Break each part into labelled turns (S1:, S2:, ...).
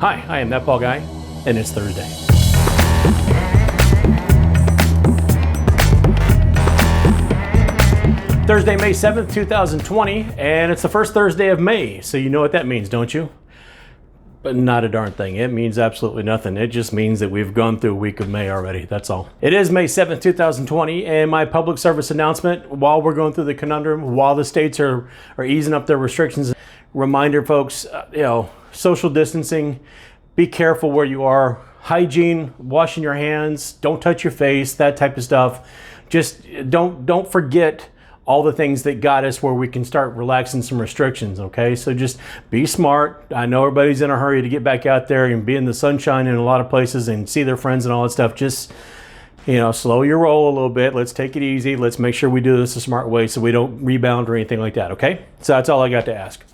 S1: Hi, I am ThatPaulGuy, and it's Thursday. Thursday, May 7th, 2020, and it's the first Thursday of May, so you know what that means, don't you? But not a darn thing. It means absolutely nothing. It just means that we've gone through a week of May already, that's all. It is May 7th, 2020, and my public service announcement, while we're going through the conundrum, while the states are easing up their restrictions, reminder folks, social distancing, be careful where you are, hygiene, washing your hands, don't touch your face, that type of stuff. Just don't forget all the things that got us where we can start relaxing some restrictions, okay? So just be smart. I know everybody's in a hurry to get back out there and be in the sunshine in a lot of places and see their friends and all that stuff. Just, slow your roll a little bit. Let's take it easy. Let's make sure we do this a smart way so we don't rebound or anything like that, okay? So that's all I got to ask.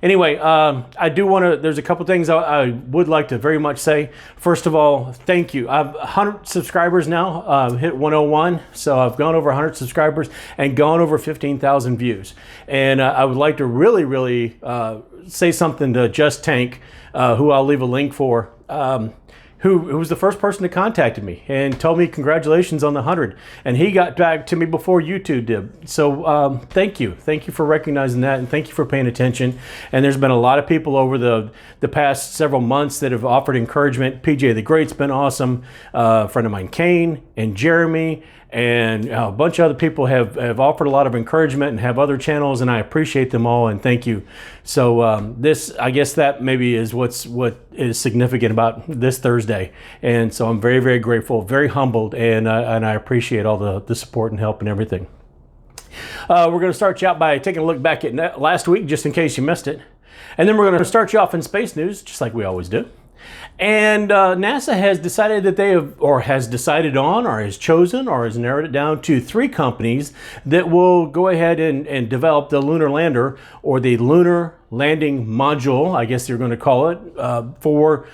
S1: Anyway, I do want to, there's a couple things I would like to very much say. First of all, thank you. I've 100 subscribers now, hit 101. So I've gone over 100 subscribers and gone over 15,000 views. And I would like to really say something to Just Tank, who I'll leave a link for, who was the first person that contacted me and told me congratulations on the 100. And he got back to me before YouTube did. So thank you. Thank you for recognizing that, and thank you for paying attention. And there's been a lot of people over the past several months that have offered encouragement. PJ the Great's been awesome. A friend of mine, Kane, and Jeremy, and a bunch of other people have offered a lot of encouragement and have other channels, and I appreciate them all, and thank you. So I guess that maybe is what is significant about this Thursday. And so I'm very grateful, very humbled, and I appreciate all the support and help and everything. We're going to start you out by taking a look back at last week, just in case you missed it. And then we're going to start you off in space news, just like we always do. And NASA has decided that has chosen or has narrowed it down to 3 companies that will go ahead and develop the lunar lander, or the lunar landing module, I guess you're going to call it, for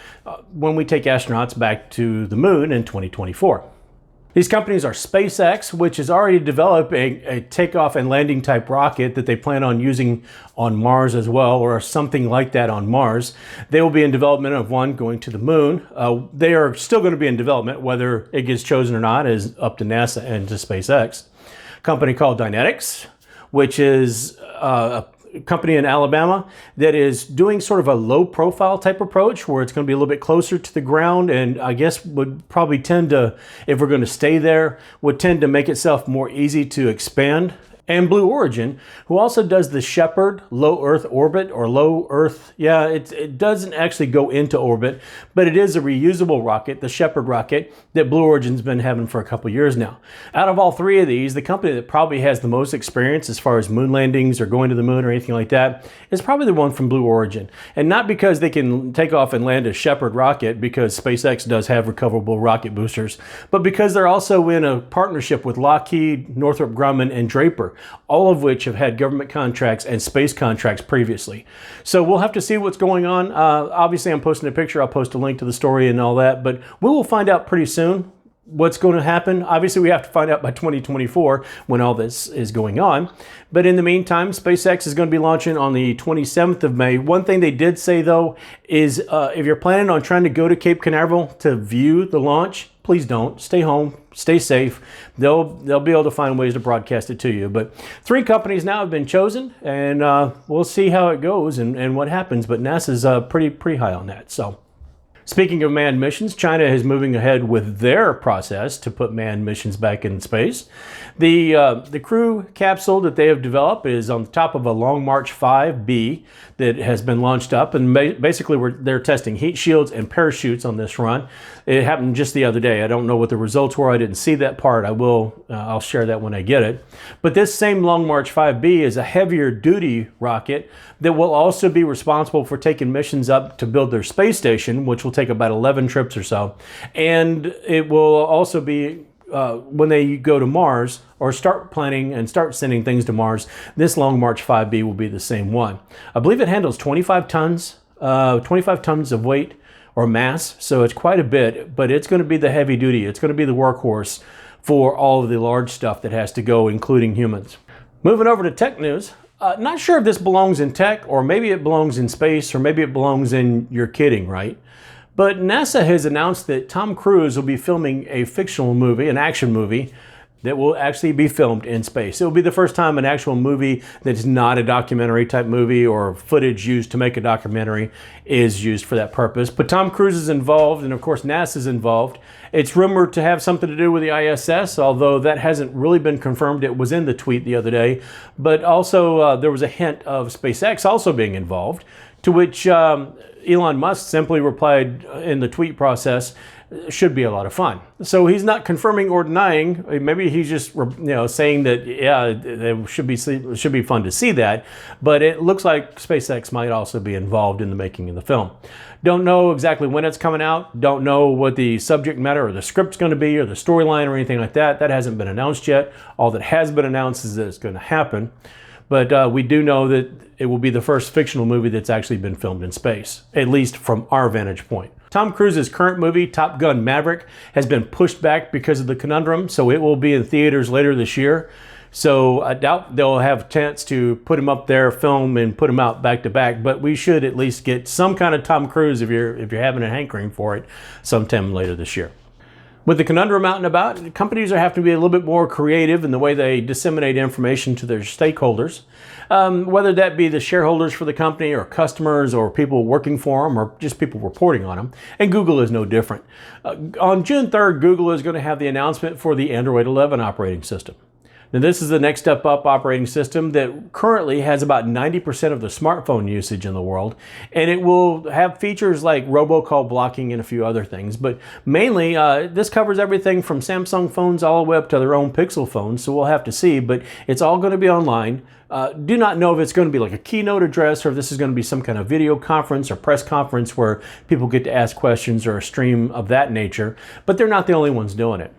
S1: when we take astronauts back to the moon in 2024. These companies are SpaceX, which has already developed a takeoff and landing type rocket that they plan on using on Mars as well, or something like that on Mars. They will be in development of one going to the moon. They are still going to be in development. Whether it gets chosen or not is up to NASA and to SpaceX. A company called Dynetics, which is a company in Alabama that is doing sort of a low profile type approach, where it's going to be a little bit closer to the ground, and I guess would probably tend to, if we're going to stay there, would tend to make itself more easy to expand. And Blue Origin, who also does the Shepard low Earth orbit, or low Earth, it doesn't actually go into orbit, but it is a reusable rocket, the Shepard rocket, that Blue Origin's been having for a couple years now. Out of all 3 of these, the company that probably has the most experience as far as moon landings or going to the moon or anything like that is probably the one from Blue Origin. And not because they can take off and land a Shepard rocket, because SpaceX does have recoverable rocket boosters, but because they're also in a partnership with Lockheed, Northrop Grumman, and Draper, all of which have had government contracts and space contracts previously. So we'll have to see what's going on. Obviously, I'm posting a picture. I'll post a link to the story and all that, but we will find out pretty soon what's going to happen. Obviously, we have to find out by 2024 when all this is going on. But in the meantime, SpaceX is going to be launching on the 27th of May. One thing they did say, though, is if you're planning on trying to go to Cape Canaveral to view the launch, please don't. Stay home. Stay safe. They'll be able to find ways to broadcast it to you. But 3 companies now have been chosen, and we'll see how it goes and what happens. But NASA's pretty high on that. So, speaking of manned missions, China is moving ahead with their process to put manned missions back in space. The crew capsule that they have developed is on the top of a Long March 5B that has been launched up, and basically they're testing heat shields and parachutes on this run. It happened just the other day. I don't know what the results were. I didn't see that part. I'll share that when I get it. But this same Long March 5B is a heavier duty rocket that will also be responsible for taking missions up to build their space station, which will take about 11 trips or so. And it will also be when they go to Mars, or start planning and start sending things to Mars, this Long March 5B will be the same one. I believe it handles 25 tons of weight or mass, so it's quite a bit, but it's going to be the heavy duty. It's going to be the workhorse for all of the large stuff that has to go, including humans. Moving over to tech news, Not sure if this belongs in tech, or maybe it belongs in space, or maybe it belongs in you're kidding, right? But NASA has announced that Tom Cruise will be filming a fictional movie, an action movie, that will actually be filmed in space. It will be the first time an actual movie that's not a documentary type movie or footage used to make a documentary is used for that purpose. But Tom Cruise is involved, and of course NASA's involved. It's rumored to have something to do with the ISS, although that hasn't really been confirmed. It was in the tweet the other day. But also there was a hint of SpaceX also being involved, to which Elon Musk simply replied in the tweet process, should be a lot of fun. So he's not confirming or denying. Maybe he's just saying that, yeah, it should be fun to see that. But it looks like SpaceX might also be involved in the making of the film. Don't know exactly when it's coming out. Don't know what the subject matter or the script's going to be or the storyline or anything like that. That hasn't been announced yet. All that has been announced is that it's going to happen. But we do know that it will be the first fictional movie that's actually been filmed in space, at least from our vantage point. Tom Cruise's current movie, Top Gun: Maverick, has been pushed back because of the conundrum, so it will be in theaters later this year. So I doubt they'll have a chance to put him up there, film, and put him out back to back, but we should at least get some kind of Tom Cruise if you're having a hankering for it sometime later this year. With the conundrum out and about, companies are having to be a little bit more creative in the way they disseminate information to their stakeholders, whether that be the shareholders for the company or customers or people working for them or just people reporting on them. And Google is no different. On June 3rd, Google is going to have the announcement for the Android 11 operating system. Now, this is the next step up operating system that currently has about 90% of the smartphone usage in the world, and it will have features like robocall blocking and a few other things. But mainly, this covers everything from Samsung phones all the way up to their own Pixel phones, so we'll have to see, but it's all going to be online. Do not know if it's going to be like a keynote address or if this is going to be some kind of video conference or press conference where people get to ask questions or a stream of that nature, but they're not the only ones doing it.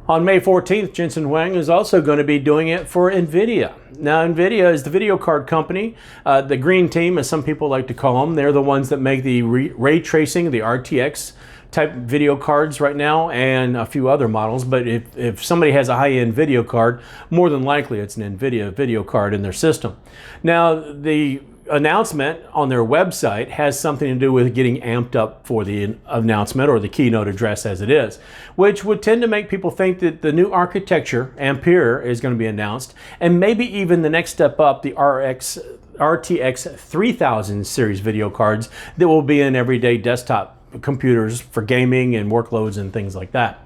S1: On May 14th, Jensen Huang is also going to be doing it for nVidia. Now, nVidia is the video card company, the green team, as some people like to call them. They're the ones that make the ray tracing, the RTX type video cards right now, and a few other models. But if somebody has a high-end video card, more than likely it's an nVidia video card in their system. Now, the announcement on their website has something to do with getting amped up for the announcement or the keynote address as it is, which would tend to make people think that the new architecture, Ampere, is going to be announced, and maybe even the next step up, the RTX 3000 series video cards that will be in everyday desktop computers for gaming and workloads and things like that.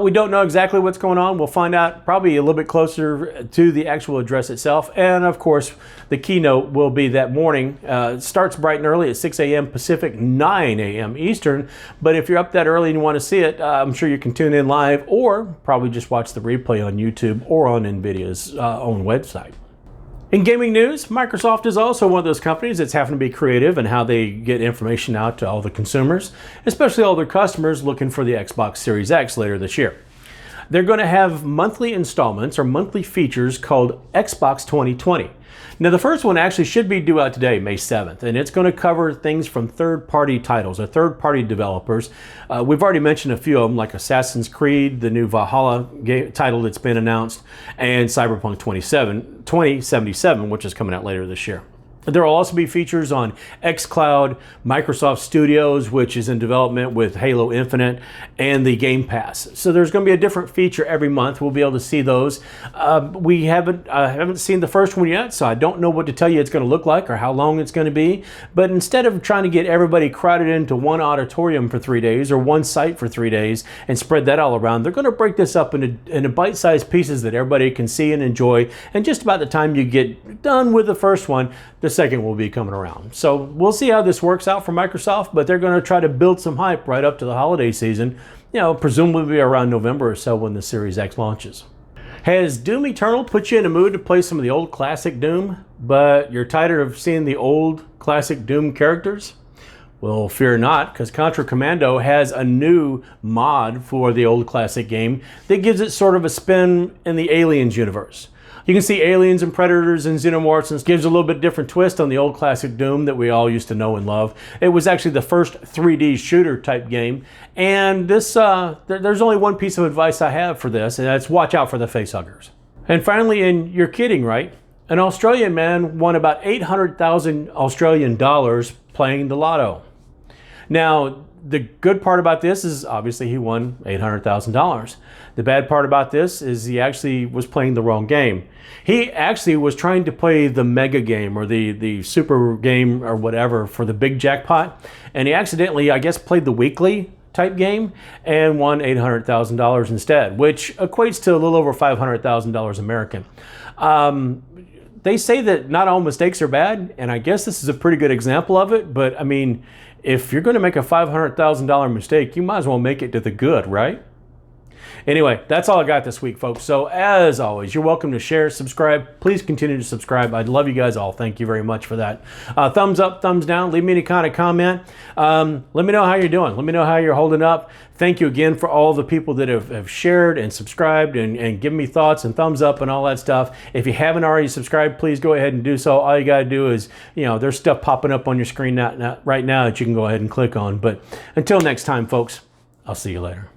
S1: We don't know exactly what's going on. We'll find out probably a little bit closer to the actual address itself. And of course, the keynote will be that morning. It starts bright and early at 6 a.m. Pacific, 9 a.m. Eastern. But if you're up that early and you want to see it, I'm sure you can tune in live or probably just watch the replay on YouTube or on nVidia's own website. In gaming news, Microsoft is also one of those companies that's having to be creative in how they get information out to all the consumers, especially all their customers looking for the Xbox Series X later this year. They're going to have monthly installments or monthly features called Xbox 2020. Now, the first one actually should be due out today, May 7th, and it's going to cover things from third-party titles or third-party developers. We've already mentioned a few of them, like Assassin's Creed, the new Valhalla title that's been announced, and Cyberpunk 2077, which is coming out later this year. There will also be features on xCloud, Microsoft Studios, which is in development with Halo Infinite, and the Game Pass. So there's going to be a different feature every month. We'll be able to see those. We haven't seen the first one yet, so I don't know what to tell you it's going to look like or how long it's going to be. But instead of trying to get everybody crowded into one auditorium for 3 days or one site for 3 days and spread that all around, they're going to break this up into bite-sized pieces that everybody can see and enjoy. And just about the time you get done with the first one, the second will be coming around. So we'll see how this works out for Microsoft, but they're going to try to build some hype right up to the holiday season, presumably around November or so when the Series X launches. Has Doom Eternal put you in a mood to play some of the old classic Doom, but you're tired of seeing the old classic Doom characters? Well, fear not, because Contra Commando has a new mod for the old classic game that gives it sort of a spin in the Aliens universe. You can see aliens and predators and xenomorphs, and gives a little bit different twist on the old classic Doom that we all used to know and love. It was actually the first 3D shooter type game, and this there's only one piece of advice I have for this, and that's watch out for the facehuggers. And finally, and you're kidding, right? An Australian man won about 800,000 Australian dollars playing the lotto. Now, the good part about this is obviously he won $800,000. The bad part about this is he actually was playing the wrong game. He actually was trying to play the mega game or the super game or whatever for the big jackpot, and he accidentally, I guess, played the weekly type game and won $800,000 instead, which equates to a little over $500,000 American. They say that not all mistakes are bad, and I guess this is a pretty good example of it, but I mean, if you're going to make a $500,000 mistake, you might as well make it to the good, right? Anyway, that's all I got this week, folks. So as always, you're welcome to share, subscribe. Please continue to subscribe. I'd love you guys all. Thank you very much for that. Thumbs up, thumbs down. Leave me any kind of comment. Let me know how you're doing. Let me know how you're holding up. Thank you again for all the people that have shared and subscribed and given me thoughts and thumbs up and all that stuff. If you haven't already subscribed, please go ahead and do so. All you got to do is, there's stuff popping up on your screen right now that you can go ahead and click on. But until next time, folks, I'll see you later.